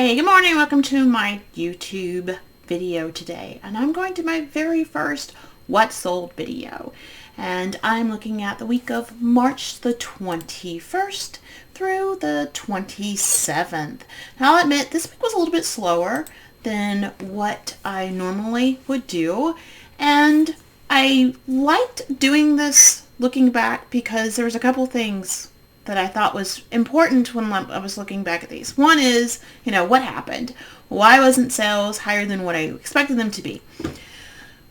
Hey, good morning. Welcome to my YouTube video today. And I'm going to my very first What Sold video. And I'm looking at the week of March the 21st through the 27th. Now I'll admit this week was a little bit slower than what I normally would do. And I liked doing this looking back because there was a couple things that I thought was important when I was looking back at these. One is, what happened? Why wasn't sales higher than what I expected them to be?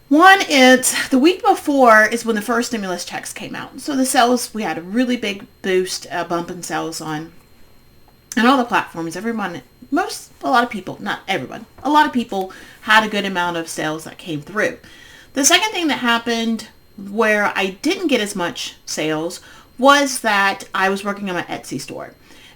One, it's the week before is when the first stimulus checks came out. So the sales, we had a really big boost, bump in sales on all the platforms. A lot of people, not everyone, a lot of people had a good amount of sales that came through. The second thing that happened where I didn't get as much sales was that I was working on my Etsy store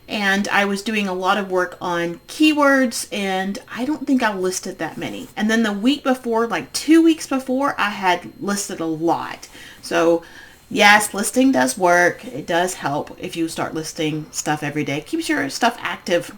and I was doing a lot of work on keywords, and I don't think I listed that many. And then the week before, like 2 weeks before, I had listed a lot. So yes, listing does work. It does help if you start listing stuff every day. It keeps your stuff active.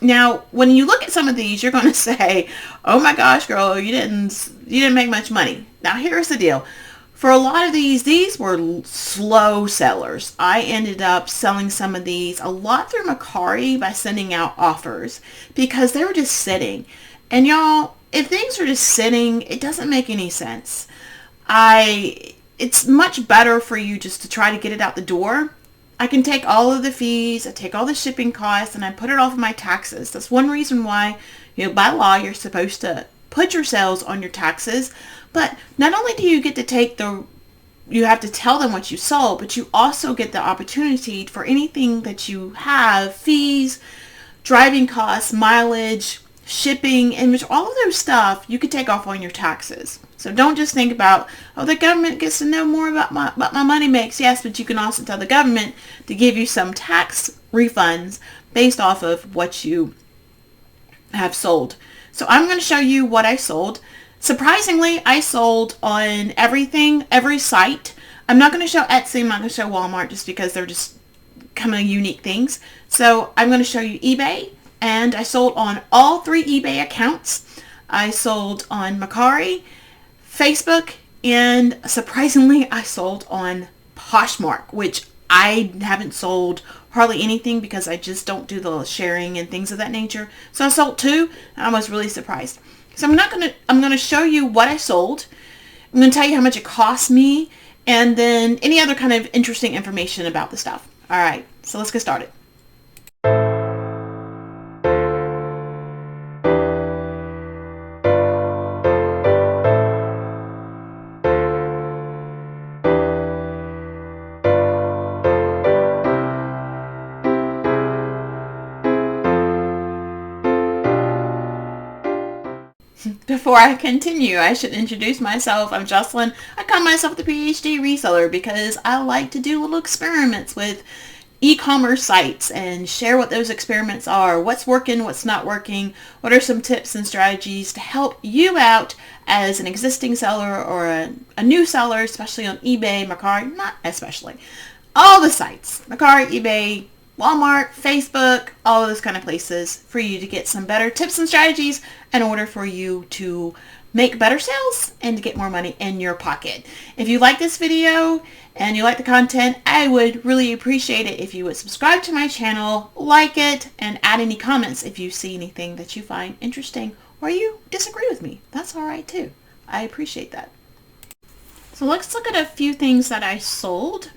Now, when you look at some of these, you're going to say, oh my gosh, girl, you didn't make much money. Now, here's the deal. For a lot of these were slow sellers. I ended up selling some of these a lot through Mercari by sending out offers because they were just sitting. And y'all, if things are just sitting, it doesn't make any sense. It's much better for you just to try to get it out the door. I can take all of the fees, I take all the shipping costs, and I put it off of my taxes. That's one reason why, by law, you're supposed to put your sales on your taxes. But not only do you get to you have to tell them what you sold, but you also get the opportunity for anything that you have, fees, driving costs, mileage, shipping, inventory, all of those stuff you could take off on your taxes. So don't just think about, the government gets to know more about what my money makes. Yes, but you can also tell the government to give you some tax refunds based off of what you have sold. So I'm going to show you what I sold. Surprisingly, I sold on every site. I'm not going to show Etsy, I'm not going to show Walmart just because they're just kind of unique things. So I'm going to show you eBay, and I sold on all 3 eBay accounts. I sold on Mercari, Facebook, and surprisingly, I sold on Poshmark, which I haven't sold hardly anything because I just don't do the sharing and things of that nature. So I sold 2, and I was really surprised. So I'm going to show you what I sold. I'm going to tell you how much it cost me, and then any other kind of interesting information about the stuff. All right, so let's get started. Before I continue, I should introduce myself. I'm Jocelyn. I call myself the PhD reseller because I like to do little experiments with e-commerce sites and share what those experiments are, what's working, what's not working, what are some tips and strategies to help you out as an existing seller or a new seller, especially on eBay, Mercari, not especially, all the sites, Mercari, eBay, Walmart, Facebook, all of those kind of places for you to get some better tips and strategies in order for you to make better sales and to get more money in your pocket. If you like this video and you like the content, I would really appreciate it if you would subscribe to my channel, like it, and add any comments if you see anything that you find interesting or you disagree with me. That's all right too. I appreciate that. So let's look at a few things that I sold.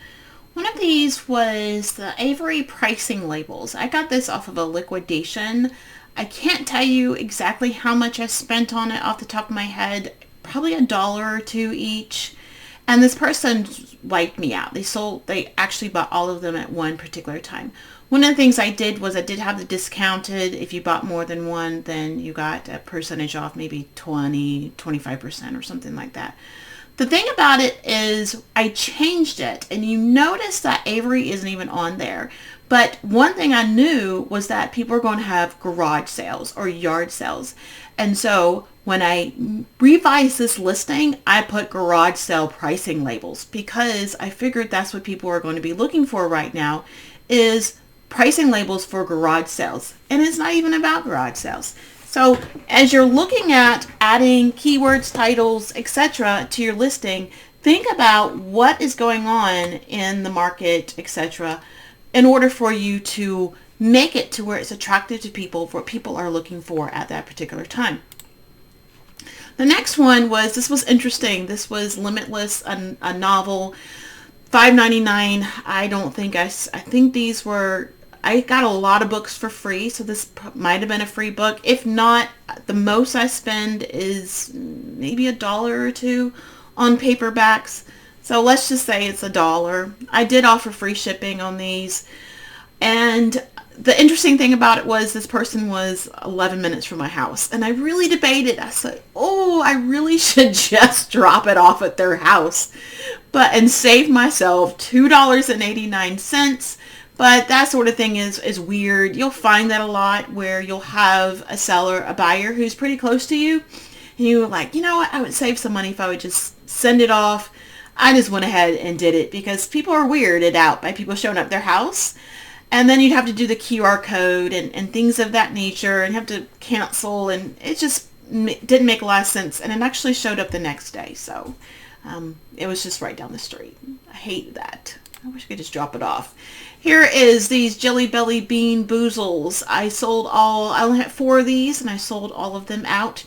One of these was the Avery pricing labels. I got this off of a liquidation. I can't tell you exactly how much I spent on it off the top of my head, probably $1 or $2 each. And this person wiped me out. They actually bought all of them at one particular time. One of the things I did was I did have the discounted. If you bought more than one, then you got a percentage off, maybe 25% or something like that. The thing about it is I changed it, and you notice that Avery isn't even on there. But one thing I knew was that people are going to have garage sales or yard sales. And so when I revised this listing, I put garage sale pricing labels because I figured that's what people are going to be looking for right now, is pricing labels for garage sales, and it's not even about garage sales. So as you're looking at adding keywords, titles, etc. to your listing, think about what is going on in the market, etc., in order for you to make it to where it's attractive to people, for what people are looking for at that particular time. The next one was, this was interesting. This was Limitless, a novel, $5.99. I think these were, I got a lot of books for free, so this might have been a free book. If not, the most I spend is maybe $1 or $2 on paperbacks. So let's just say it's $1. I did offer free shipping on these. And the interesting thing about it was this person was 11 minutes from my house. And I really debated. I said, oh, I really should just drop it off at their house and save myself $2.89. But that sort of thing is weird. You'll find that a lot, where you'll have a buyer who's pretty close to you. And you're like, you know what, I would save some money if I would just send it off. I just went ahead and did it because people are weirded out by people showing up at their house. And then you'd have to do the QR code and things of that nature, and have to cancel. And it just didn't make a lot of sense. And it actually showed up the next day. So it was just right down the street. I hate that. I wish I could just drop it off. Here is these Jelly Belly Bean Boozles. I only had 4 of these, and I sold all of them out.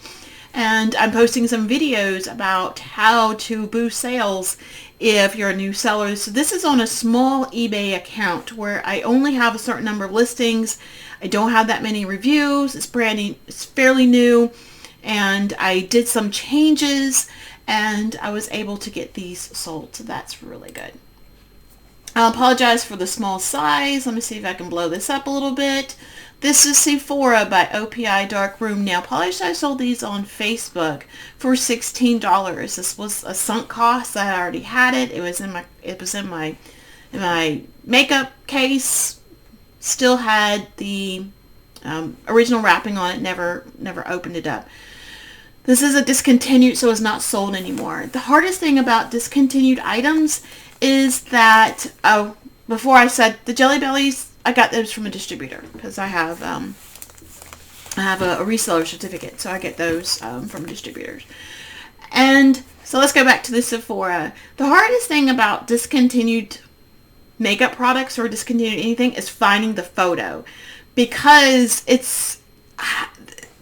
And I'm posting some videos about how to boost sales if you're a new seller. So this is on a small eBay account where I only have a certain number of listings. I don't have that many reviews. It's fairly new. And I did some changes, and I was able to get these sold. So that's really good. I apologize for the small size. Let me see if I can blow this up a little bit. This is Sephora by OPI Dark Room Nail Polish. I sold these on Facebook for $16. This was a sunk cost. I already had it. It was in my makeup case. Still had the original wrapping on it. Never opened it up. This is a discontinued, so it's not sold anymore. The hardest thing about discontinued items is that, before I said the Jelly Bellies, I got those from a distributor because I have a reseller certificate, so I get those from distributors. And so let's go back to the Sephora. The hardest thing about discontinued makeup products or discontinued anything is finding the photo, because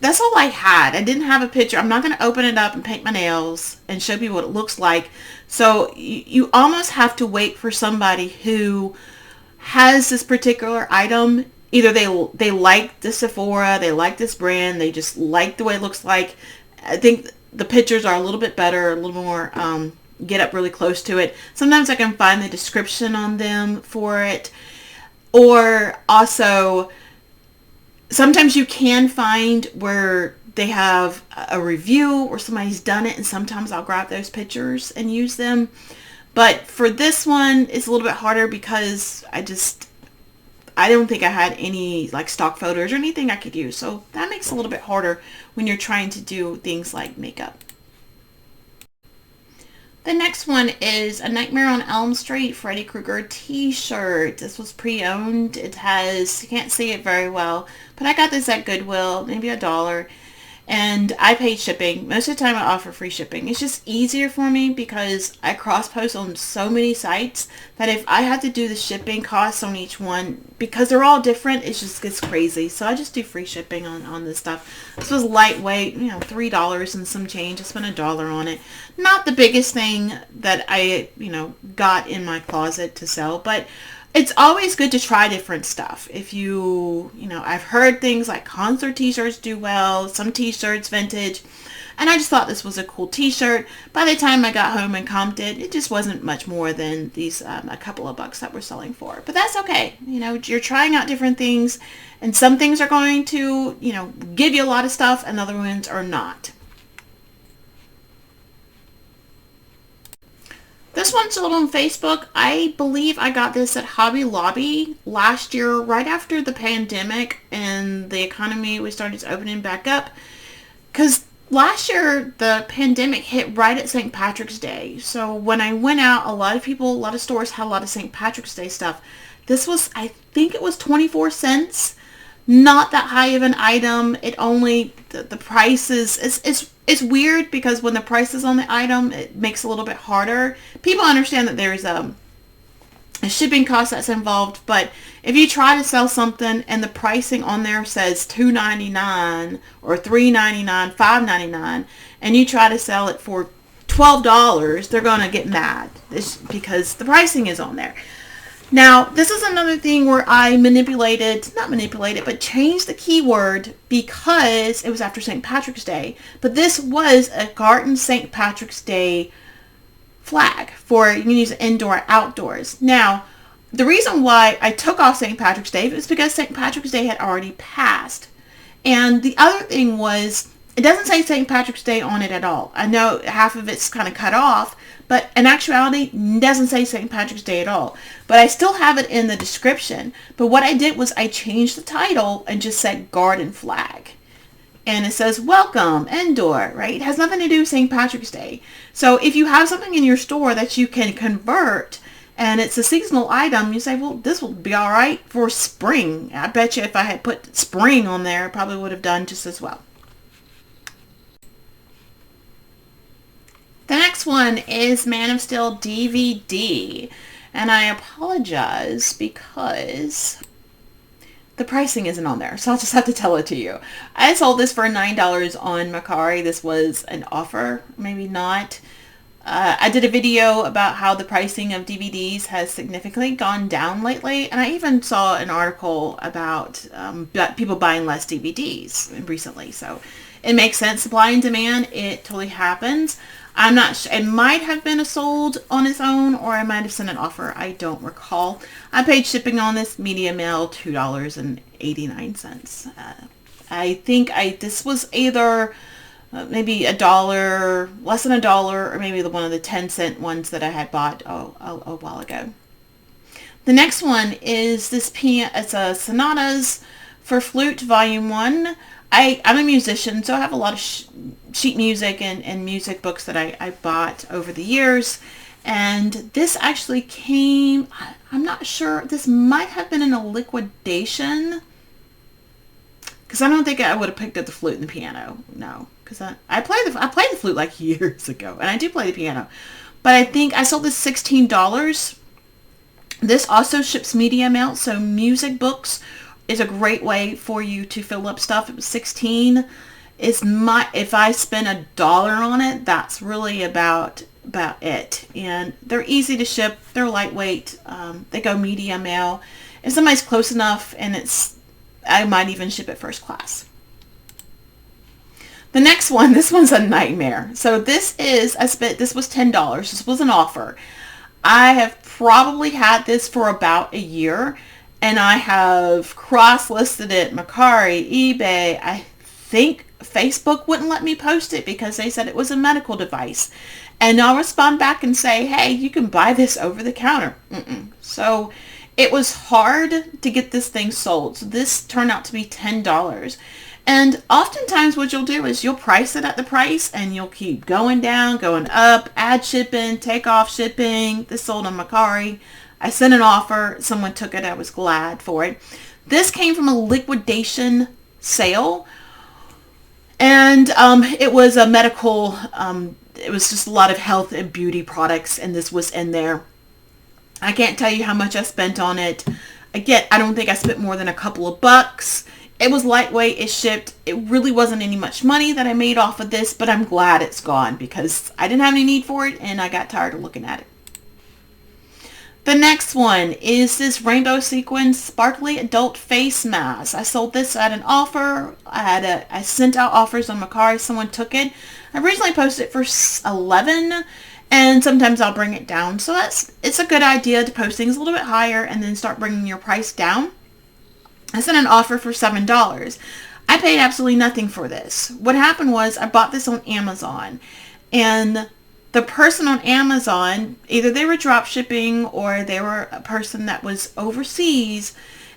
that's all I had. I didn't have a picture. I'm not going to open it up and paint my nails and show people what it looks like. So you almost have to wait for somebody who has this particular item. Either they like the Sephora, they like this brand, they just like the way it looks like. I think the pictures are a little bit better, a little more, get up really close to it. Sometimes I can find the description on them for it. Or also, sometimes you can find where they have a review or somebody's done it, and sometimes I'll grab those pictures and use them. But for this one, it's a little bit harder because I don't think I had any like stock photos or anything I could use. So that makes it a little bit harder when you're trying to do things like makeup. The next one is A Nightmare on Elm Street Freddy Krueger t-shirt. This was pre-owned. You can't see it very well, but I got this at Goodwill, maybe $1. And I paid shipping. Most of the time I offer free shipping. It's just easier for me because I cross-post on so many sites that if I had to do the shipping costs on each one, because they're all different, it just gets crazy. So I just do free shipping on this stuff. This was lightweight, $3 and some change. I spent $1 on it. Not the biggest thing that I, got in my closet to sell, but it's always good to try different stuff. If I've heard things like concert t-shirts do well, some t-shirts vintage, and I just thought this was a cool t-shirt. By the time I got home and comped it, it just wasn't much more than these a couple of bucks that we're selling for. But that's okay. You're trying out different things, and some things are going to, give you a lot of stuff, and other ones are not. This one's sold on Facebook. I believe I got this at Hobby Lobby last year, right after the pandemic and the economy started opening back up. Because last year, the pandemic hit right at St. Patrick's Day. So when I went out, a lot of stores had a lot of St. Patrick's Day stuff. This was, I think it was 24 cents. Not that high of an item. It only, the price is, it's weird because when the price is on the item, it makes it a little bit harder. People understand that there's a shipping cost that's involved, but if you try to sell something and the pricing on there says $2.99 or $3.99, $5.99, and you try to sell it for $12, they're going to get mad because the pricing is on there. Now, this is another thing where I but changed the keyword because it was after St. Patrick's Day. But this was a garden St. Patrick's Day flag for, you can use it indoor, outdoors. Now, the reason why I took off St. Patrick's Day is because St. Patrick's Day had already passed. And the other thing was, it doesn't say St. Patrick's Day on it at all. I know half of it's kind of cut off, but in actuality, it doesn't say St. Patrick's Day at all. But I still have it in the description. But what I did was I changed the title and just said garden flag. And it says, welcome, indoor, right? It has nothing to do with St. Patrick's Day. So if you have something in your store that you can convert and it's a seasonal item, you say, well, this will be all right for spring. I bet you if I had put spring on there, it probably would have done just as well. The next one is Man of Steel DVD. And I apologize because the pricing isn't on there, so I'll just have to tell it to you. I sold this for $9 on Mercari. This was an offer, maybe not. I did a video about how the pricing of DVDs has significantly gone down lately, and I even saw an article about people buying less DVDs recently. So it makes sense. Supply and demand, it totally happens. I'm not sure. It might have been a sold on its own, or I might have sent an offer. I don't recall. I paid shipping on this media mail $2.89. I think this was either maybe $1, less than $1, or maybe one of the 10-cent ones that I had bought a while ago. The next one is this it's a Sonatas for Flute Volume 1. I'm a musician, so I have a lot of sheet music and music books that I bought over the years. And this actually came, I'm not sure, this might have been in a liquidation. Because I don't think I would have picked up the flute and the piano. No, because I played the flute like years ago. And I do play the piano. But I think I sold this $16. This also ships media mail, so music books is a great way for you to fill up stuff. It was $16. If I spend $1 on it, that's really about it. And they're easy to ship. They're lightweight. They go media mail. If somebody's close enough, and I might even ship it first class. The next one, this one's a nightmare. So this was $10. This was an offer. I have probably had this for about a year. And I have cross-listed it, Mercari, eBay. I think Facebook wouldn't let me post it because they said it was a medical device. And I'll respond back and say, hey, you can buy this over the counter. So it was hard to get this thing sold. So this turned out to be $10. And oftentimes what you'll do is you'll price it at the price and you'll keep going down, going up, add shipping, take off shipping. This sold on Mercari. I sent an offer. Someone took it. I was glad for it. This came from a liquidation sale. And it was a medical, it was just a lot of health and beauty products. And this was in there. I can't tell you how much I spent on it. Again, I don't think I spent more than a couple of bucks. It was lightweight. It shipped. It really wasn't any much money that I made off of this. But I'm glad it's gone because I didn't have any need for it. And I got tired of looking at it. The next one is this rainbow sequin sparkly adult face mask. I sold this at an offer. I sent out offers on Mercari. Someone took it. I originally posted it for $11, and sometimes I'll bring it down. So it's a good idea to post things a little bit higher and then start bringing your price down. I sent an offer for $7. I paid absolutely nothing for this. What happened was I bought this on Amazon, and the person on Amazon, either they were drop shipping or they were a person that was overseas,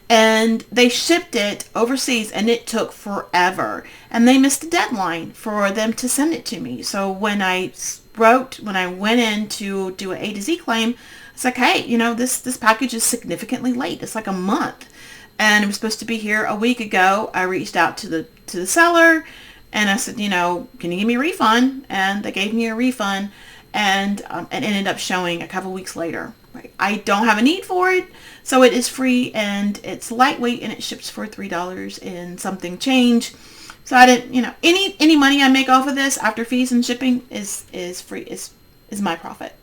and they shipped it overseas and it took forever. And they missed the deadline for them to send it to me. So when I went in to do an A to Z claim, It's like, hey, this package is significantly late. It's like a month. And it was supposed to be here a week ago. I reached out to the seller and I said, can you give me a refund? And they gave me a refund, and it ended up showing a couple weeks later. Right? I don't have a need for it, so it is free and it's lightweight and it ships for $3 and something change. So I didn't, any money I make off of this after fees and shipping is free, is my profit.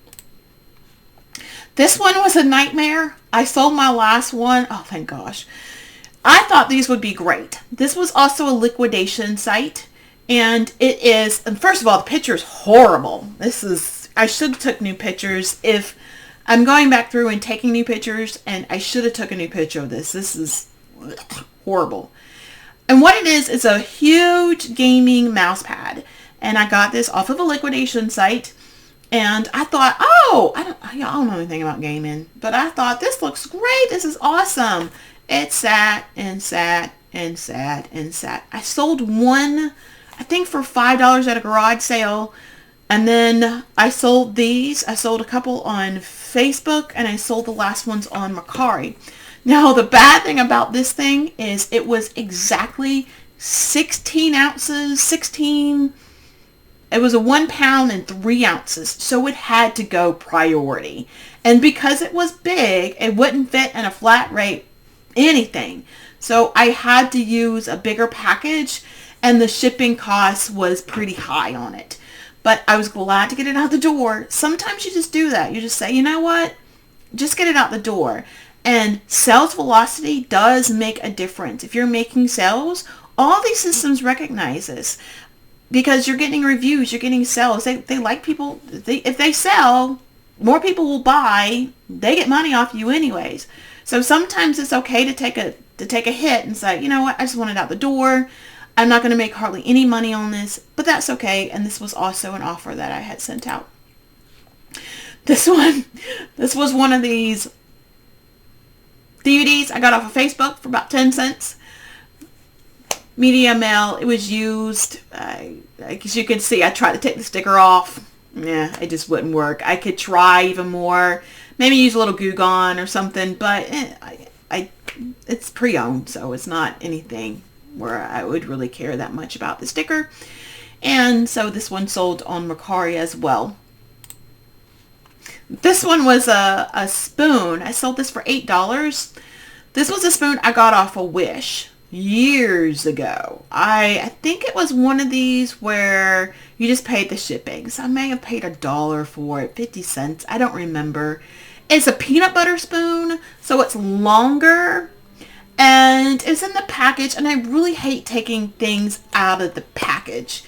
This one was a nightmare. I sold my last one. Oh, thank gosh. I thought these would be great. This was also a liquidation site. And it is, and first of all, the picture is horrible. I should have took new pictures. If I'm going back through and taking new pictures, and I should have took a new picture of this. This is horrible. And what it is a huge gaming mouse pad. And I got this off of a liquidation site. And I thought, I don't know anything about gaming, but I thought, this looks great. This is awesome. It sat and sat and sat and sat. I sold one, I think for $5 at a garage sale. And then I sold these. I sold a couple on Facebook, and I sold the last ones on Mercari. Now, the bad thing about this thing is it was exactly 16 ounces, it was a 1 pound and 3 ounces, so it had to go priority. And because it was big, it wouldn't fit in a flat rate anything. So I had to use a bigger package, and the shipping cost was pretty high on it. But I was glad to get it out the door. Sometimes you just do that. You just say, you know what? Just get it out the door. And sales velocity does make a difference. If you're making sales, all these systems recognize this. Because you're getting reviews, you're getting sales. They like people. If they sell, more people will buy. They get money off you anyways. So sometimes it's okay to take a hit and say, you know what, I just want it out the door. I'm not going to make hardly any money on this, but that's okay. And this was also an offer that I had sent out. This was one of these DVDs I got off of Facebook for about 10 cents. Media mail. It was used. As you can see, I tried to take the sticker off. Yeah, it just wouldn't work. I could try even more. Maybe use a little Goo Gone or something, but it's pre-owned, so it's not anything where I would really care that much about the sticker. And so this one sold on Mercari as well. This one was a spoon. I sold this for $8. This was a spoon I got off of Wish years ago. I think it was one of these where you just paid the shipping. So I may have paid $1 for it, 50 cents. I don't remember. It's a peanut butter spoon, so it's longer. And it's in the package, and I really hate taking things out of the package.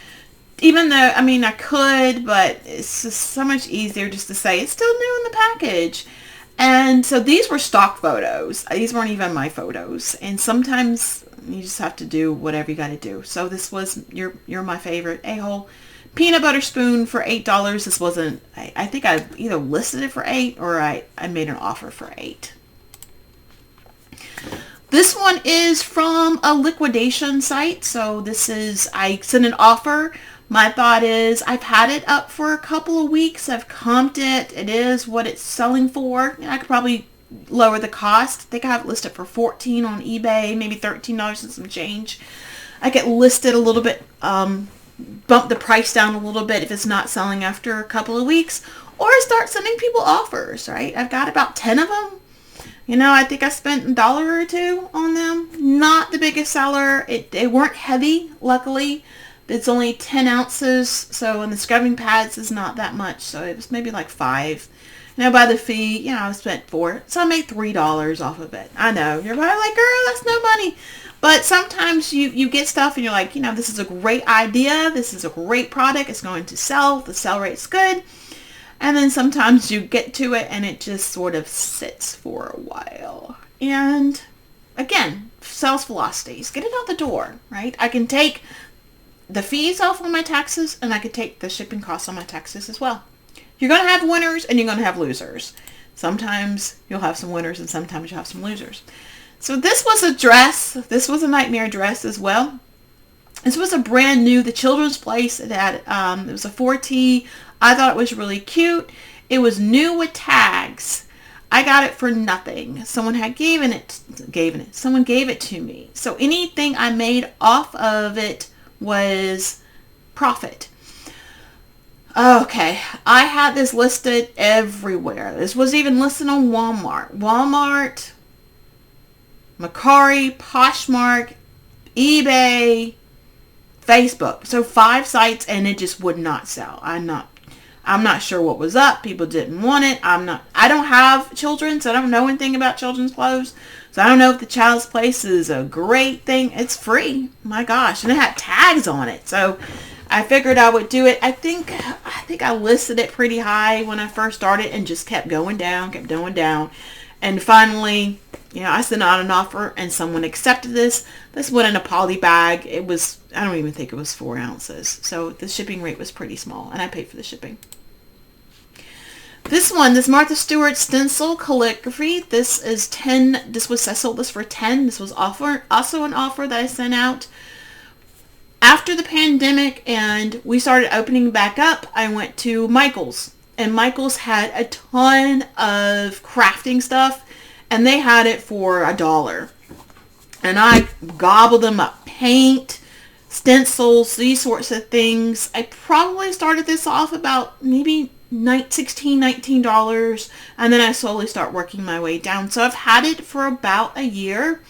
Even though, I could, but it's just so much easier just to say it's still new in the package. And so these were stock photos. These weren't even my photos. And sometimes you just have to do whatever you got to do. So this was you're my favorite a-hole peanut butter spoon for $8. This wasn't, I think I either listed it for $8 or I made an offer for $8. This one is from a liquidation site. So I sent an offer. My thought is I've had it up for a couple of weeks. I've comped it. It is what it's selling for. I could probably lower the cost. I think I have it listed for $14 on eBay, maybe $13 and some change. I get listed a little bit, bump the price down a little bit if it's not selling after a couple of weeks, or start sending people offers, right? I've got about 10 of them. I think I spent $1 or $2 on them. Not the biggest seller. They weren't heavy, luckily. It's only 10 ounces, so, and the scrubbing pads is not that much, so it was maybe like $5. By the fee, I spent $4, so I made $3 off of it. I know, you're probably like, girl, that's no money. But sometimes you get stuff and you're like, this is a great idea, this is a great product, it's going to sell, the sell rate's good. And then sometimes you get to it and it just sort of sits for a while. And again, sales velocities, get it out the door, right? I can take the fees off on my taxes, and I could take the shipping costs on my taxes as well. You're going to have winners and you're going to have losers. Sometimes you'll have some winners and sometimes you'll have some losers. So this was a dress. This was a nightmare dress as well. This was a brand new, the Children's Place. It was a 4T. I thought it was really cute. It was new with tags. I got it for nothing. Someone had someone gave it to me. So anything I made off of it was profit. Okay, I had this listed everywhere. This was even listed on Walmart, Mercari, Poshmark, eBay, Facebook. So 5 sites, and it just would not sell. I'm not sure what was up. People didn't want it. I don't have children, so I don't know anything about children's clothes. So I don't know if the Child's Place is a great thing. It's free. My gosh. And it had tags on it. So I figured I would do it. I think I listed it pretty high when I first started and just kept going down. And finally, I sent out an offer and someone accepted this. This went in a poly bag. I don't even think it was 4 ounces. So the shipping rate was pretty small and I paid for the shipping. This Martha Stewart stencil calligraphy. This is 10. I sold this for 10. This was also an offer that I sent out. After the pandemic and we started opening back up, I went to Michael's. And Michael's had a ton of crafting stuff. And they had it for $1. And I gobbled them up. Paint, stencils, these sorts of things. I probably started this off about maybe $16, $19. And then I slowly start working my way down. So I've had it for about a year.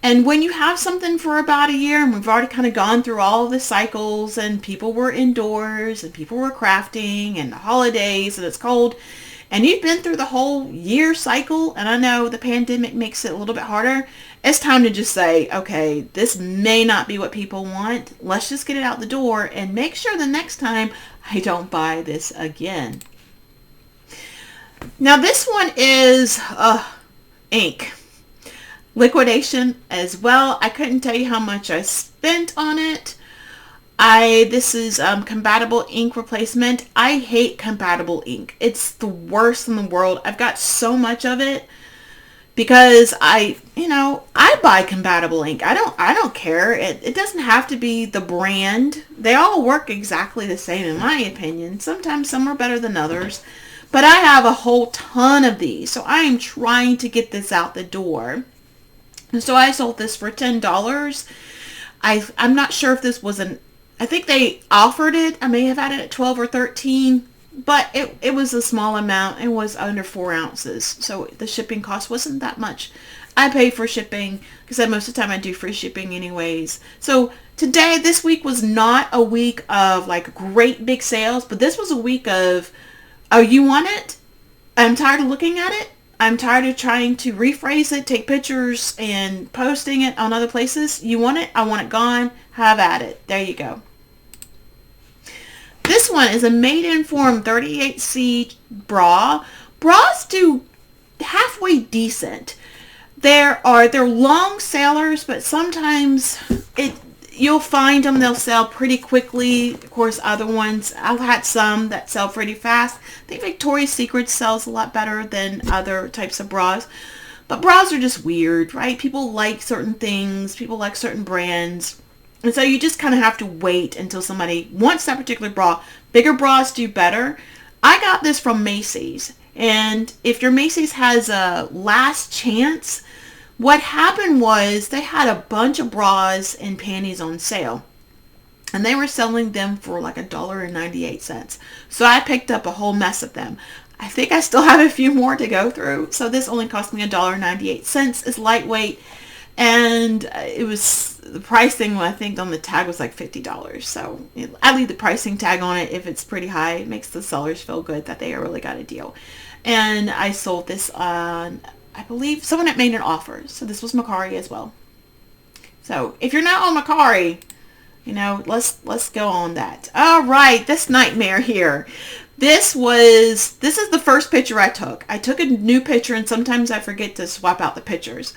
And when you have something for about a year, and we've already kind of gone through all of the cycles, and people were indoors, and people were crafting, and the holidays, and it's cold, and you've been through the whole year cycle, and I know the pandemic makes it a little bit harder, it's time to just say, okay, this may not be what people want. Let's just get it out the door and make sure the next time I don't buy this again. Now this one is ink. Liquidation as well. I couldn't tell you how much I spent on it. This is compatible ink replacement. I hate compatible ink. It's the worst in the world. I've got so much of it because I buy compatible ink. I don't care. It doesn't have to be the brand. They all work exactly the same in my opinion. Sometimes some are better than others. But I have a whole ton of these. So I am trying to get this out the door. So I sold this for $10. I'm not sure if this was I think they offered it. I may have had it at 12 or 13, but it was a small amount. It was under 4 ounces. So the shipping cost wasn't that much. I pay for shipping because most of the time I do free shipping anyways. So this week was not a week of like great big sales, but this was a week of, oh, you want it? I'm tired of looking at it. I'm tired of trying to rephrase it, take pictures, and posting it on other places. You want it? I want it gone. Have at it. There you go. This one is a Made-in-Form 38C bra. Bras do halfway decent. They're long sellers, but sometimes you'll find them, they'll sell pretty quickly. Of course, other ones, I've had some that sell pretty fast. I think Victoria's Secret sells a lot better than other types of bras. But bras are just weird, right? People like certain things. People like certain brands. And so you just kind of have to wait until somebody wants that particular bra. Bigger bras do better. I got this from Macy's. And if your Macy's has a last chance, what happened was they had a bunch of bras and panties on sale. And they were selling them for like $1.98. So I picked up a whole mess of them. I think I still have a few more to go through. So this only cost me $1.98. It's lightweight. And it was the pricing, I think on the tag was like $50. So I leave the pricing tag on it if it's pretty high. It makes the sellers feel good that they really got a deal. And I sold this on, I believe someone had made an offer. So this was Mercari as well. So if you're not on Mercari, let's go on that. All right, this nightmare here. This is the first picture I took. I took a new picture and sometimes I forget to swap out the pictures.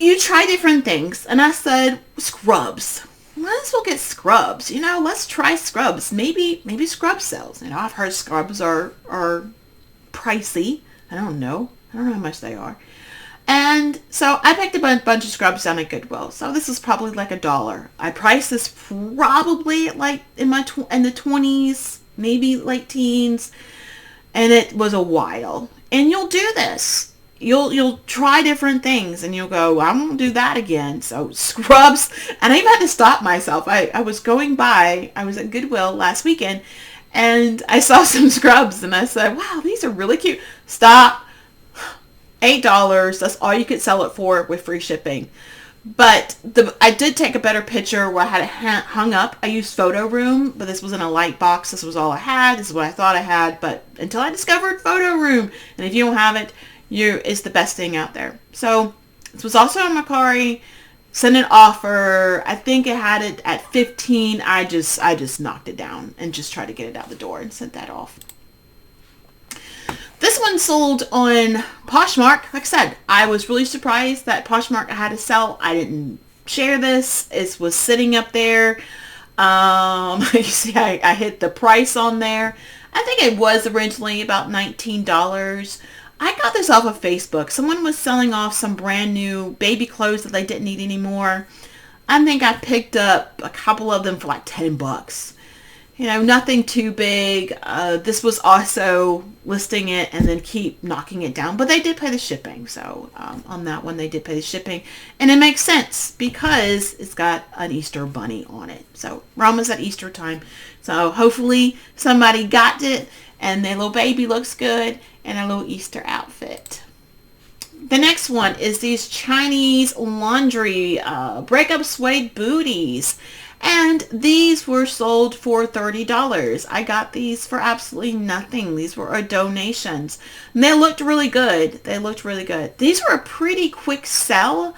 You try different things. And I said, scrubs. Might as well get scrubs. Let's try scrubs. Maybe scrub sells. I've heard scrubs are pricey. I don't know how much they are. And so I picked a bunch of scrubs down at Goodwill. So this is probably like $1. I priced this probably like in the 20s, maybe late teens. And it was a while. And you'll do this. You'll try different things and you'll go, I won't do that again. So scrubs, and I even had to stop myself. I was going by, I was at Goodwill last weekend and I saw some scrubs and I said, wow, these are really cute. Stop. $8. That's all you could sell it for with free shipping. But I did take a better picture where I had it hung up. I used Photo Room, but this was in a light box. This was all I had. This is what I thought I had. But until I discovered Photo Room, and if you don't have it, it's the best thing out there. So this was also on Mercari. Sent an offer. I think it had it at 15. I just knocked it down and just tried to get it out the door and sent that off. This one sold on Poshmark. Like I said, I was really surprised that Poshmark had to sell. I didn't share this. It was sitting up there. You see, I hit the price on there. I think it was originally about $19. I got this off of Facebook. Someone was selling off some brand new baby clothes that they didn't need anymore. I think I picked up a couple of them for like $10. You know, nothing too big. This was also listing it and then keep knocking it down. But they did pay the shipping. So on that one, they did pay the shipping. And it makes sense because it's got an Easter bunny on it. So we're almost at Easter time. So hopefully somebody got it and their little baby looks good and a little Easter outfit. The next one is these Chinese laundry breakup suede booties. And these were sold for $30. I got these for absolutely nothing. These were donations. And they looked really good. They looked really good. These were a pretty quick sell.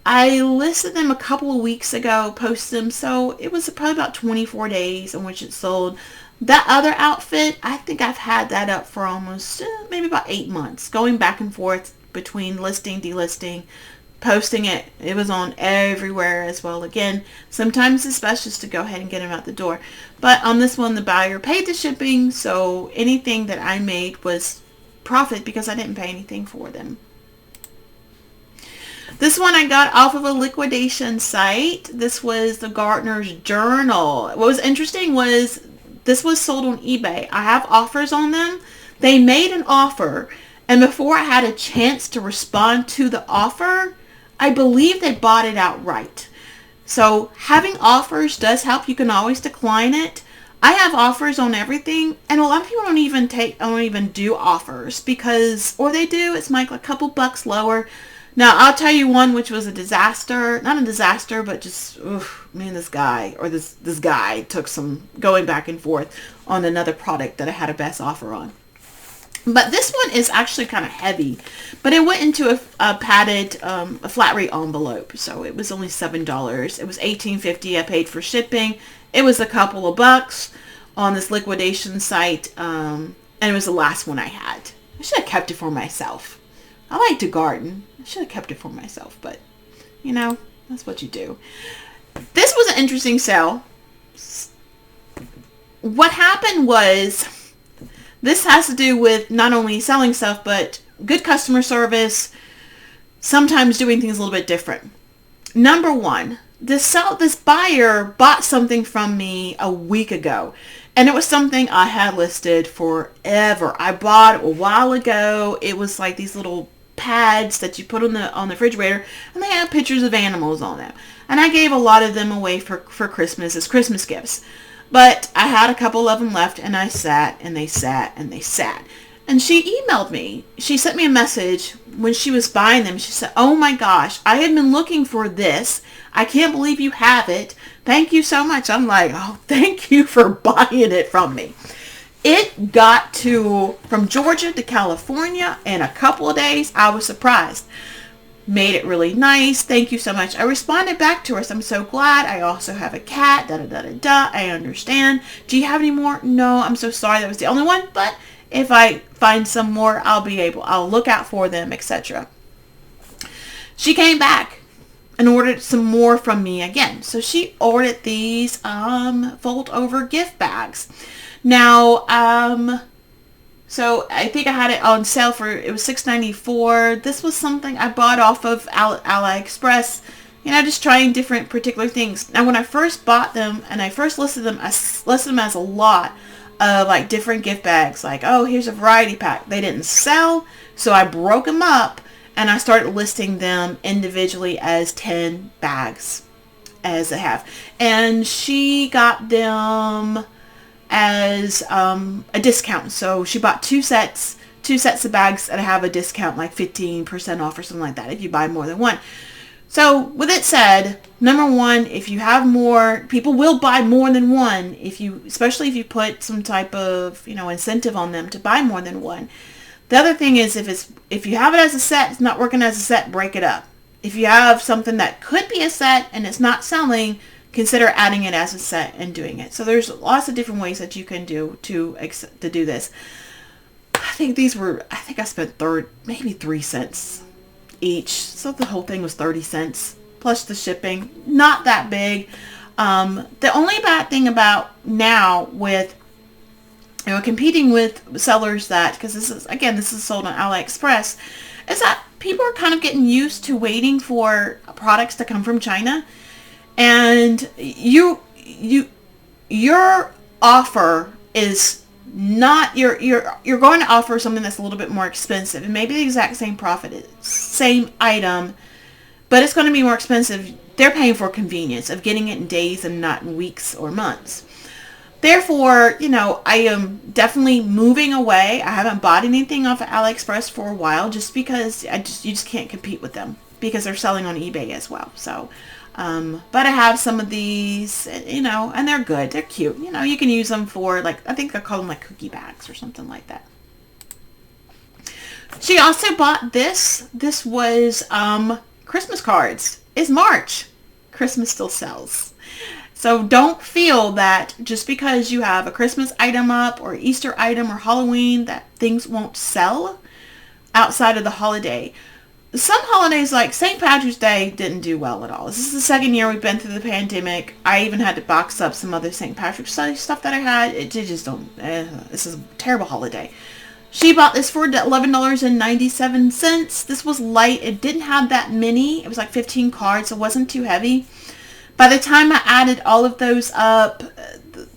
I listed them a couple of weeks ago, posted them. So it was probably about 24 days in which it sold. That other outfit, I think I've had that up for almost maybe about 8 months. Going back and forth between listing, delisting, posting it. It was on everywhere as well. Again, sometimes it's best just to go ahead and get them out the door. But on this one, the buyer paid the shipping, so anything that I made was profit because I didn't pay anything for them. This one I got off of a liquidation site. This was the Gardener's Journal. What was interesting was this was sold on eBay. I have offers on them. They made an offer, and before I had a chance to respond to the offer, I believe they bought it outright. So having offers does help. You can always decline it. I have offers on everything, and a lot of people don't even do offers because, or they do, it's like a couple bucks lower. Now I'll tell you one which was a disaster. Not a disaster, but just this guy took some going back and forth on another product that I had a best offer on. But this one is actually kind of heavy, but it went into a padded, a flat rate envelope. So it was only $7. It was $18.50. I paid for shipping. It was a couple of bucks on this liquidation site. And it was the last one I had. I should have kept it for myself. I like to garden. I should have kept it for myself, but you know, that's what you do. This was an interesting sale. What happened was, this has to do with not only selling stuff, but good customer service, sometimes doing things a little bit different. Number one, this buyer bought something from me a week ago, and it was something I had listed forever. I bought it a while ago. It was like these little pads that you put on the refrigerator, and they have pictures of animals on them. And I gave a lot of them away for Christmas as Christmas gifts. But I had a couple of them left, and I sat, and they sat, and they sat. And she emailed me. She sent me a message when she was buying them. She said, oh my gosh, I have been looking for this. I can't believe you have it. Thank you so much. I'm like, oh, thank you for buying it from me. It got from Georgia to California in a couple of days. I was surprised. Made it really nice. Thank you so much. I responded back to her. So I'm so glad. I also have a cat. I understand. Do you have any more? No, I'm so sorry. That was the only one. But if I find some more, I'll look out for them, etc. She came back and ordered some more from me again. So she ordered these fold over gift bags. Now, so I think I had it on sale it was $6.94. This was something I bought off of AliExpress, just trying different particular things. Now, when I first bought them and I first listed them as a lot, of like different gift bags. Like, oh, here's a variety pack. They didn't sell, so I broke them up and I started listing them individually as 10 bags as I have. And she got them as a discount. So she bought two sets of bags and I have a discount like 15% off or something like that if you buy more than one. So with it said, number one, if you have more, people will buy more than one especially if you put some type of, incentive on them to buy more than one. The other thing is if you have it as a set, it's not working as a set, break it up. If you have something that could be a set and it's not selling, consider adding it as a set and doing it. So there's lots of different ways that you can do to do this. I think I spent maybe 3 cents each. So the whole thing was 30 cents plus the shipping. Not that big. The only bad thing about now with competing with sellers because this is sold on AliExpress, is that people are kind of getting used to waiting for products to come from China, and your offer is not you're going to offer something that's a little bit more expensive and maybe the exact same profit, same item, but it's going to be more expensive. They're paying for convenience of getting it in days and not in weeks or months. Therefore, I am definitely moving away. I haven't bought anything off of AliExpress for a while just because you just can't compete with them because they're selling on eBay as well. So, but I have some of these, and they're good. They're cute. You can use them for I think they call them like cookie bags or something like that. She also bought this. This was Christmas cards. It's March. Christmas still sells. So don't feel that just because you have a Christmas item up or Easter item or Halloween that things won't sell outside of the holiday. Some holidays like St. Patrick's Day didn't do well at all. This is the second year we've been through the pandemic. I even had to box up some other St. Patrick's Day stuff that I had. It just don't, this is a terrible holiday. She bought this for $11.97. This was light. It didn't have that many. It was like 15 cards, so it wasn't too heavy. By the time I added all of those up,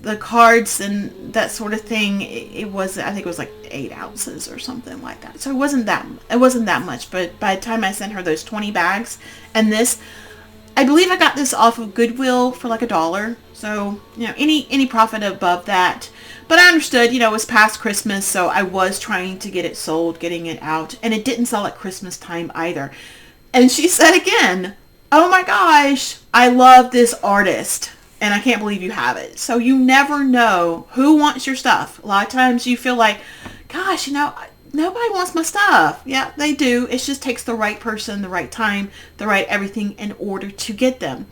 the cards and that sort of thing, I think it was like 8 ounces or something like that. So it wasn't that much. But by the time I sent her those 20 bags and this, I believe I got this off of Goodwill for like $1. So, any profit above that. But I understood, it was past Christmas, so I was trying to get it sold, getting it out. And it didn't sell at Christmas time either. And she said again, oh my gosh, I love this artist and I can't believe you have it. So you never know who wants your stuff. A lot of times you feel like, gosh, nobody wants my stuff. Yeah, they do. It just takes the right person, the right time, the right everything in order to get them.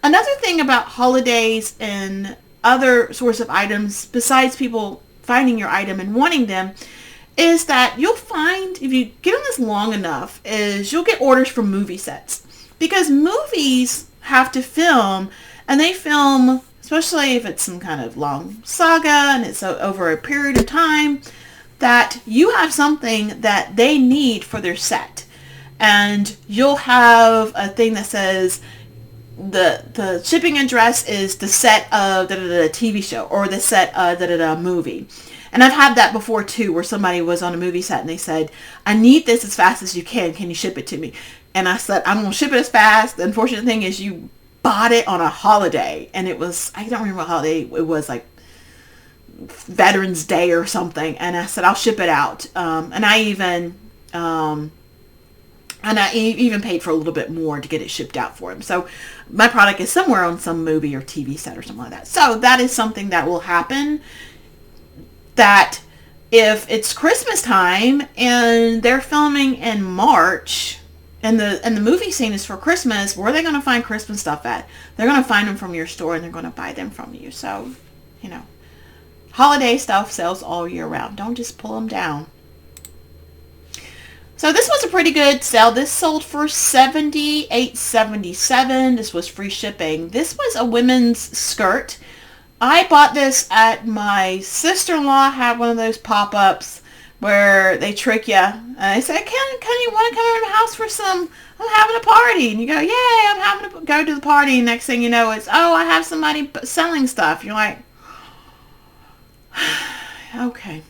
Another thing about holidays and other sorts of items, besides people finding your item and wanting them, is that you'll find, if you get on this long enough, is you'll get orders from movie sets. Because movies have to film, and they film, especially if it's some kind of long saga and it's over a period of time, that you have something that they need for their set. And you'll have a thing that says the shipping address is the set of the TV show or the set of movie. And I've had that before too, where somebody was on a movie set and they said, I need this as fast as you can. Can you ship it to me? And I said, I'm going to ship it as fast. The unfortunate thing is you bought it on a holiday. And it was, I don't remember what holiday it was, like Veterans Day or something. And I said, I'll ship it out. And I even paid for a little bit more to get it shipped out for him. So my product is somewhere on some movie or TV set or something like that. So that is something that will happen. That if it's Christmas time and they're filming in March and the movie scene is for Christmas, where are they going to find Christmas stuff at? They're going to find them from your store and they're going to buy them from you. So, holiday stuff sells all year round. Don't just pull them down. So this was a pretty good sale. This sold for $78.77. This was free shipping. This was a women's skirt. I bought this at my sister-in-law had one of those pop-ups where they trick you. They say, can you want to come over to my house for I'm having a party. And you go, yay, I'm having to go to the party. And next thing you know, it's, I have somebody selling stuff. You're like, Okay.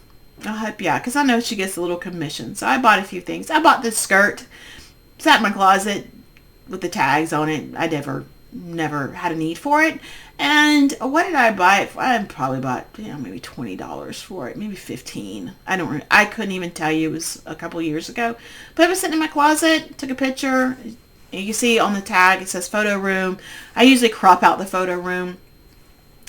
I'll help you out because I know she gets a little commission. So I bought a few things. I bought this skirt. Sat in my closet with the tags on it. I never had a need for it. And what did I buy it for? I probably bought, maybe $20 for it, maybe 15. I couldn't even tell you. It was a couple years ago. But it was sitting in my closet, took a picture. You can see on the tag, it says photo room. I usually crop out the photo room.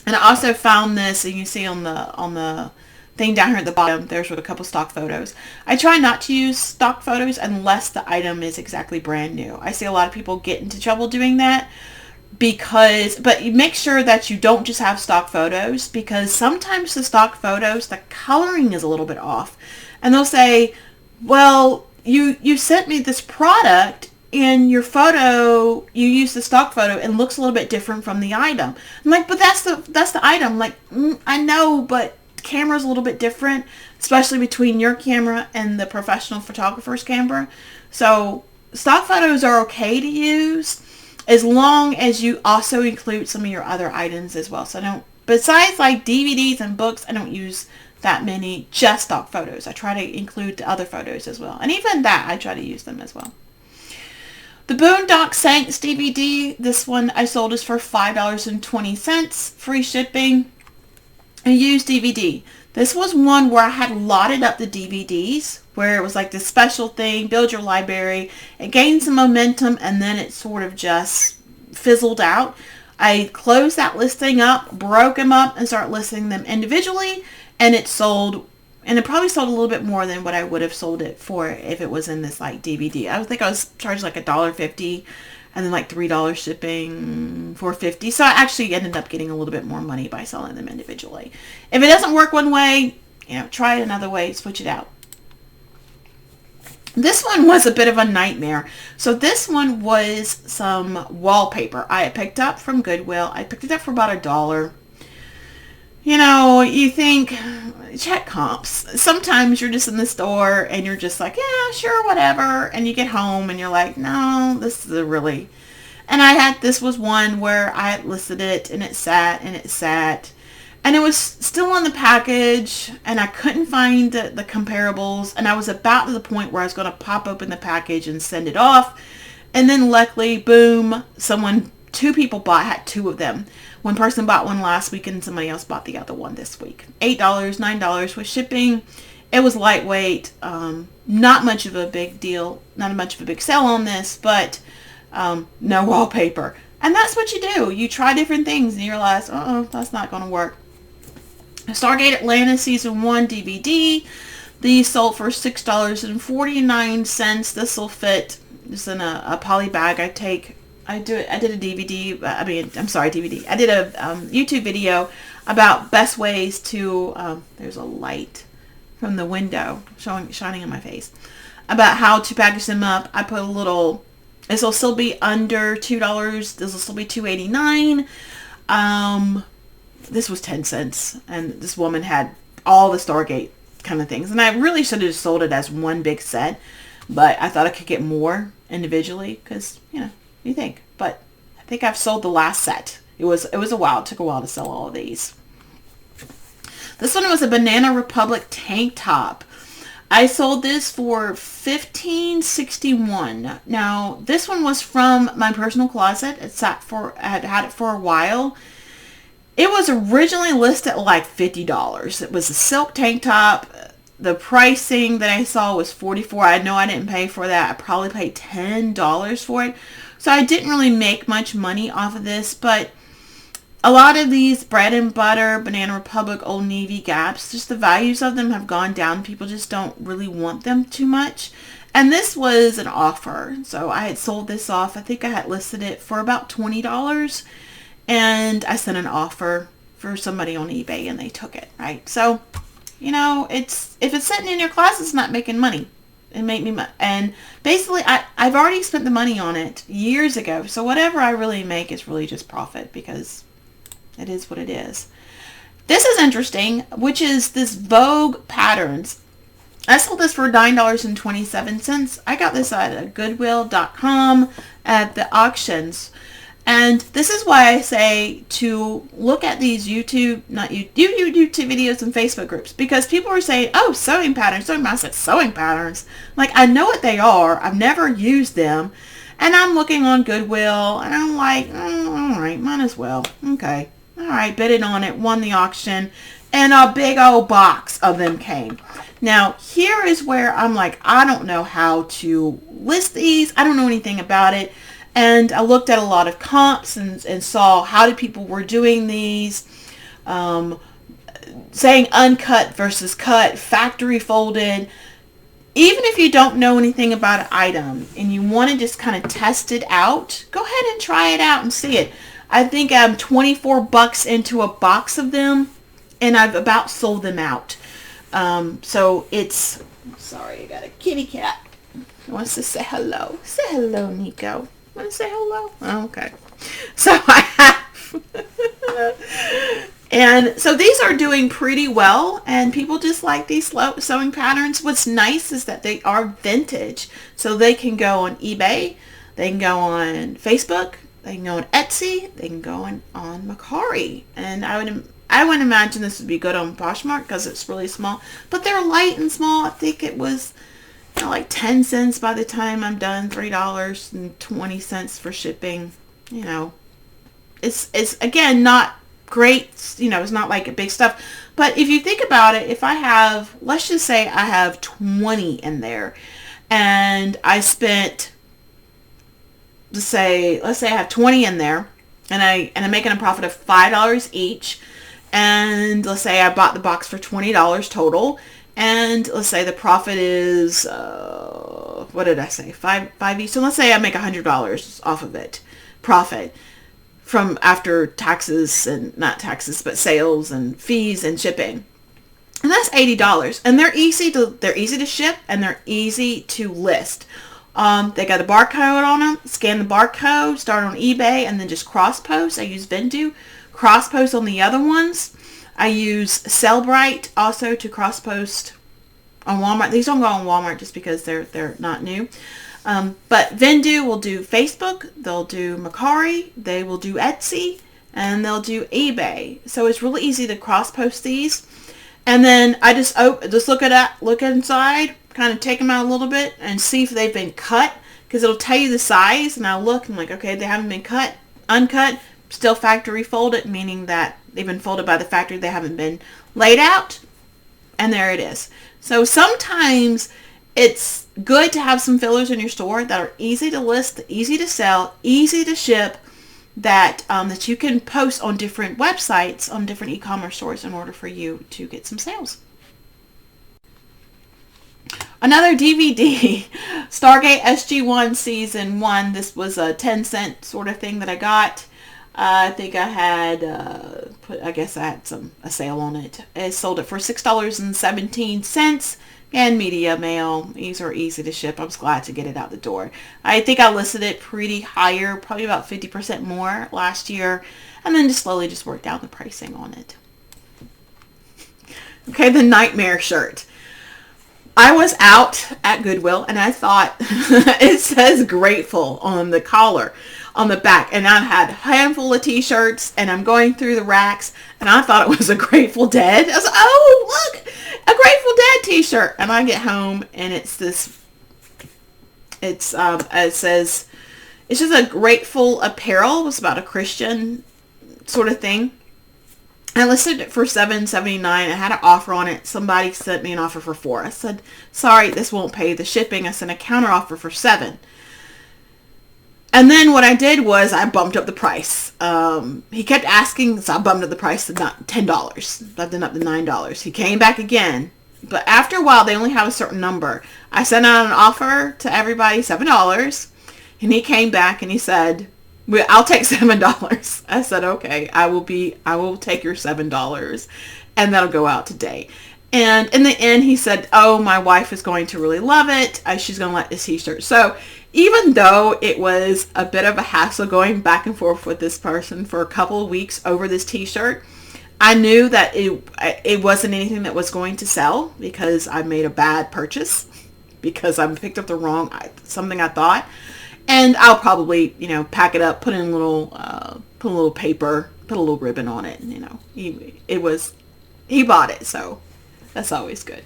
And I also found this, and you can see on the thing down here at the bottom, there's with a couple stock photos. I try not to use stock photos unless the item is exactly brand new. I see a lot of people get into trouble doing that but you make sure that you don't just have stock photos, because sometimes the stock photos, the coloring is a little bit off. And they'll say, well, you sent me this product, in your photo, you use the stock photo and looks a little bit different from the item. I'm like, but that's the item. Like, I know, but the camera's a little bit different, especially between your camera and the professional photographer's camera. So stock photos are okay to use as long as you also include some of your other items as well. So besides like DVDs and books, I don't use that many just stock photos. I try to include the other photos as well. And even that, I try to use them as well. The Boondock Saints DVD, this one I sold is for $5.20, free shipping, a used DVD. This was one where I had lotted up the DVDs, where it was like this special thing, build your library. It gained some momentum, and then it sort of just fizzled out. I closed that listing up, broke them up, and started listing them individually, and it sold. And it probably sold a little bit more than what I would have sold it for if it was in this like DVD. I think I was charged like $1.50 and then like $3 shipping, $4.50. So I actually ended up getting a little bit more money by selling them individually. If it doesn't work one way, try it another way, switch it out. This one was a bit of a nightmare. So this one was some wallpaper I had picked up from Goodwill. I picked it up for about $1. You think, check comps. Sometimes you're just in the store and you're just like, yeah, sure, whatever. And you get home and you're like, no, this is this was one where I had listed it and it sat and it sat. And it was still on the package and I couldn't find the comparables. And I was about to the point where I was going to pop open the package and send it off. And then luckily, boom, two people had two of them. One person bought one last week and somebody else bought the other one this week. $8, $9 with shipping. It was lightweight. Not much of a big deal. Not much of a big sale on this, but no wallpaper. And that's what you do. You try different things and you realize, that's not going to work. Stargate Atlanta Season 1 DVD. These sold for $6.49. This will fit just in a poly bag I did a DVD, DVD. I did a YouTube video about best ways to, there's a light from the window shining on my face, about how to package them up. I put this will still be under $2. This will still be $2.89. This was 10 cents, and this woman had all the Stargate kind of things. And I really should have sold it as one big set, but I thought I could get more individually because, you think. But I think I've sold the last set. It was a while. It took a while to sell all of these. This one was a Banana Republic tank top. I sold this for $15.61. Now, this one was from my personal closet. I had it for a while. It was originally listed at like $50. It was a silk tank top. The pricing that I saw was $44. I know I didn't pay for that. I probably paid $10 for it. So I didn't really make much money off of this, but a lot of these Bread and Butter, Banana Republic, Old Navy, Gaps, just the values of them have gone down. People just don't really want them too much. And this was an offer. So I had sold this off. I think I had listed it for about $20. And I sent an offer for somebody on eBay and they took it, right? So, if it's sitting in your closet, it's not making money. It made me money. And basically, I've already spent the money on it years ago. So whatever I really make is really just profit because it is what it is. This is interesting, which is this Vogue Patterns. I sold this for $9.27. I got this at Goodwill.com at the auctions. And this is why I say to look at these YouTube videos and Facebook groups, because people are saying, oh, sewing patterns, sewing patterns. I said, sewing patterns? Like, I know what they are. I've never used them. And I'm looking on Goodwill, and I'm like, oh, all right, might as well. Okay. All right, bidded on it, won the auction, and a big old box of them came. Now, here is where I'm like, I don't know how to list these. I don't know anything about it. And I looked at a lot of comps and saw how did people were doing these, saying uncut versus cut, factory folded. Even if you don't know anything about an item and you want to just kind of test it out, go ahead and try it out and see it. I think I'm 24 bucks into a box of them, and I've about sold them out. So it's, sorry, I got a kitty cat. He wants to say hello. Say hello, Nico. Want to say hello? Oh, okay. So I have, and so these are doing pretty well, and people just like these sewing patterns. What's nice is that they are vintage, so they can go on eBay, they can go on Facebook, they can go on Etsy, they can go on Mercari, and I would imagine this would be good on Poshmark because it's really small, but they're light and small. I think it was like 10 cents by the time I'm done, $3.20 for shipping. It's again not great, it's not like big stuff, but if you think about it, if I have, let's just say I have 20 in there, and I spent, let's say I have 20 in there, and I'm making a profit of $5 each, and let's say I bought the box for $20 total. And let's say the profit is, what did I say? Five each. So let's say I make $100 off of it, profit from after taxes, and not taxes, but sales and fees and shipping. And that's $80. And they're easy to ship, and they're easy to list. They got a barcode on them. Scan the barcode, start on eBay, and then just cross post. I use Vendoo. Cross post on the other ones. I use Sellbrite also to cross post on Walmart. These don't go on Walmart just because they're not new. But Vendoo will do Facebook, they'll do Mercari, they will do Etsy, and they'll do eBay. So it's really easy to cross post these. And then I just look inside, kind of take them out a little bit and see if they've been cut, because it'll tell you the size. And I'll look and like, okay, they haven't been cut, uncut, still factory folded, meaning that they've been folded by the factory, they haven't been laid out, and there it is. So sometimes it's good to have some fillers in your store that are easy to list, easy to sell, easy to ship, that you can post on different websites, on different e-commerce stores, in order for you to get some sales. Another DVD, Stargate SG-1 Season 1. This was a 10-cent sort of thing that I got. I think I had, I had a sale on it. I sold it for $6.17, and media mail. These are easy to ship. I was glad to get it out the door. I think I listed it pretty higher, probably about 50% more last year, and then just slowly just worked down the pricing on it. Okay, the nightmare shirt. I was out at Goodwill, and I thought, it says grateful on the collar, on the back, and I had a handful of t-shirts, and I'm going through the racks, and I thought it was a Grateful Dead. I was like, oh, look, a Grateful Dead t-shirt. And I get home, and it says, it's just a Grateful apparel. It was about a Christian sort of thing. I listed it for $7.79. I had an offer on it. Somebody sent me an offer for $4. I said, sorry, this won't pay the shipping. I sent a counter offer for $7. And then what I did was I bumped up the price. He kept asking, so I bumped up the price to $10. Bumped it up to $9. He came back again. But after a while, they only have a certain number. I sent out an offer to everybody, $7. And he came back and he said, well, I'll take $7. I said, okay, I will take your $7, and that'll go out today. And in the end, he said, oh, my wife is going to really love it. She's going to like this t-shirt. So even though it was a bit of a hassle going back and forth with this person for a couple of weeks over this t-shirt, I knew that it wasn't anything that was going to sell, because I made a bad purchase, because I picked up the wrong, something I thought. And I'll probably, pack it up, put in put a little paper, put a little ribbon on it. He bought it, so that's always good.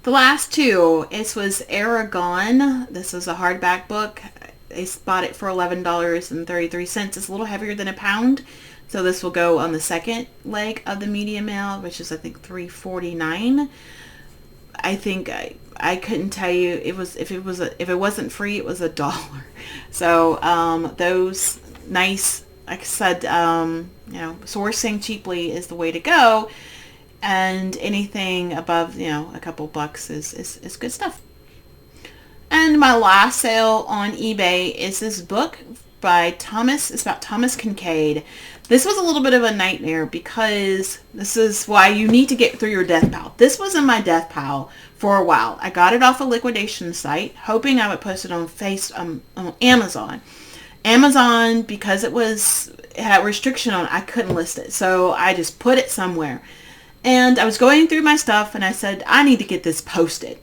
The last two, this was Aragon. This was a hardback book. I bought it for $11.33. It's a little heavier than a pound. So this will go on the second leg of the medium mail, which is I think $3.49. I think I couldn't tell you if it wasn't free, it was $1. So those nice, like I said, sourcing cheaply is the way to go, and anything above a couple bucks is good stuff. And my last sale on eBay is this book by Thomas. It's about Thomas Kincaid. This was a little bit of a nightmare because this is why you need to get through your death pile. This was in my death pile for a while. I got it off a liquidation site, hoping I would post it on Amazon. Amazon, because it had a restriction on it, I couldn't list it. So I just put it somewhere. And I was going through my stuff and I said, I need to get this posted.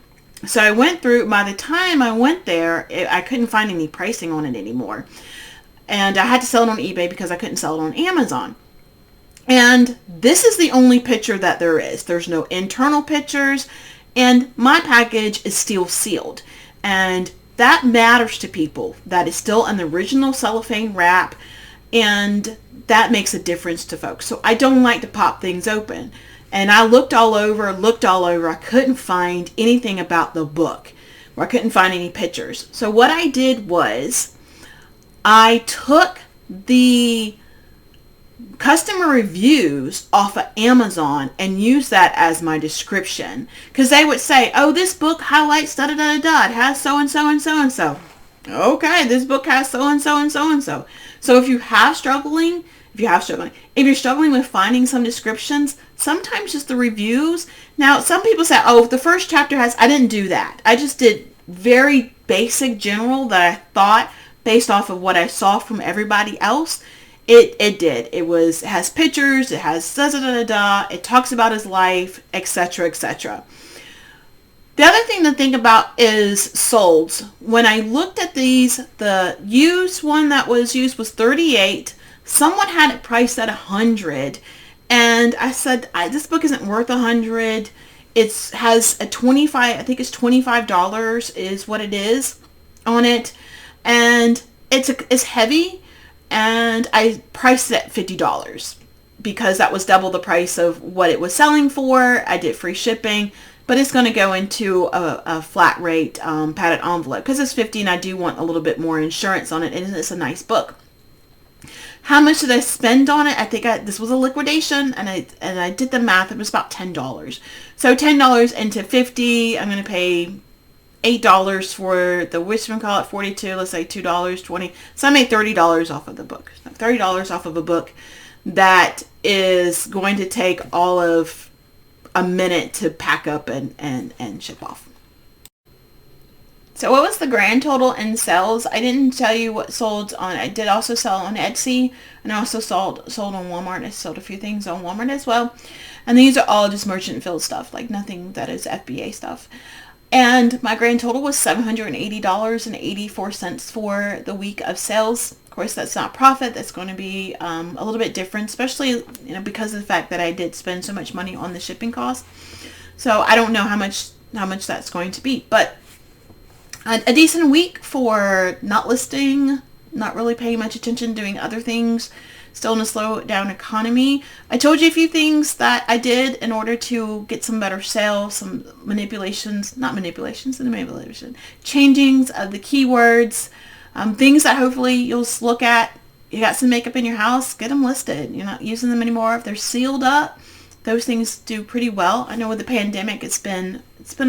So I went through, by the time I went there, I couldn't find any pricing on it anymore. And I had to sell it on eBay because I couldn't sell it on Amazon. And this is the only picture that there is. There's no internal pictures, and my package is still sealed. And that matters to people. That is still an original cellophane wrap, and that makes a difference to folks. So I don't like to pop things open. And I looked all over. I couldn't find anything about the book, or I couldn't find any pictures. So what I did was I took the customer reviews off of Amazon and used that as my description. Because they would say, oh, this book highlights da-da-da-da-da. It has so-and-so and so-and-so. Okay, this book has so-and-so and so-and-so. So if you're struggling with finding some descriptions, sometimes just the reviews. Now, some people say, oh, the first chapter I didn't do that. I just did very basic general that I thought based off of what I saw from everybody else. It did. It has pictures, it has da-da-da-da-da, it talks about his life, etc., etc. The other thing to think about is solds. When I looked at these, the used one that was used was $38. Someone had it priced at $100, and I said, this book isn't worth $100. It has a $25, I think it's $25 is what it is on it, and it's heavy, and I priced it at $50 because that was double the price of what it was selling for. I did free shipping, but it's going to go into a flat rate padded envelope because it's $50, and I do want a little bit more insurance on it, and it's a nice book. How much did I spend on it? I think this was a liquidation, and I did the math. It was about $10. So $10 into $50, I'm going to pay $8 for the wisdom call it 42. Let's say $2, 20. So I made $30 off of the book. $30 off of a book that is going to take all of a minute to pack up and ship off. So what was the grand total in sales? I didn't tell you what sold on. I did also sell on Etsy, and I also sold on Walmart. I sold a few things on Walmart as well. And these are all just merchant filled stuff, like nothing that is FBA stuff. And my grand total was $780.84 for the week of sales. Of course, that's not profit. That's going to be a little bit different, especially because of the fact that I did spend so much money on the shipping cost. So I don't know how much that's going to be, but a decent week for not listing, not really paying much attention, doing other things, still in a slow down economy. I told you a few things that I did in order to get some better sales, some changings of the keywords, things that hopefully you'll look at. You got some makeup in your house, get them listed. You're not using them anymore. If they're sealed up, those things do pretty well. I know with the pandemic, it's been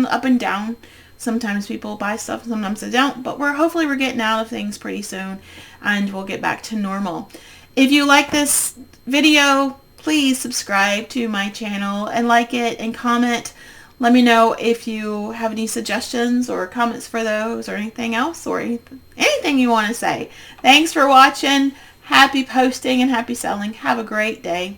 up and down. Sometimes people buy stuff, sometimes they don't, but hopefully we're getting out of things pretty soon, and we'll get back to normal. If you like this video, please subscribe to my channel and like it and comment. Let me know if you have any suggestions or comments for those or anything else or anything you want to say. Thanks for watching. Happy posting and happy selling. Have a great day.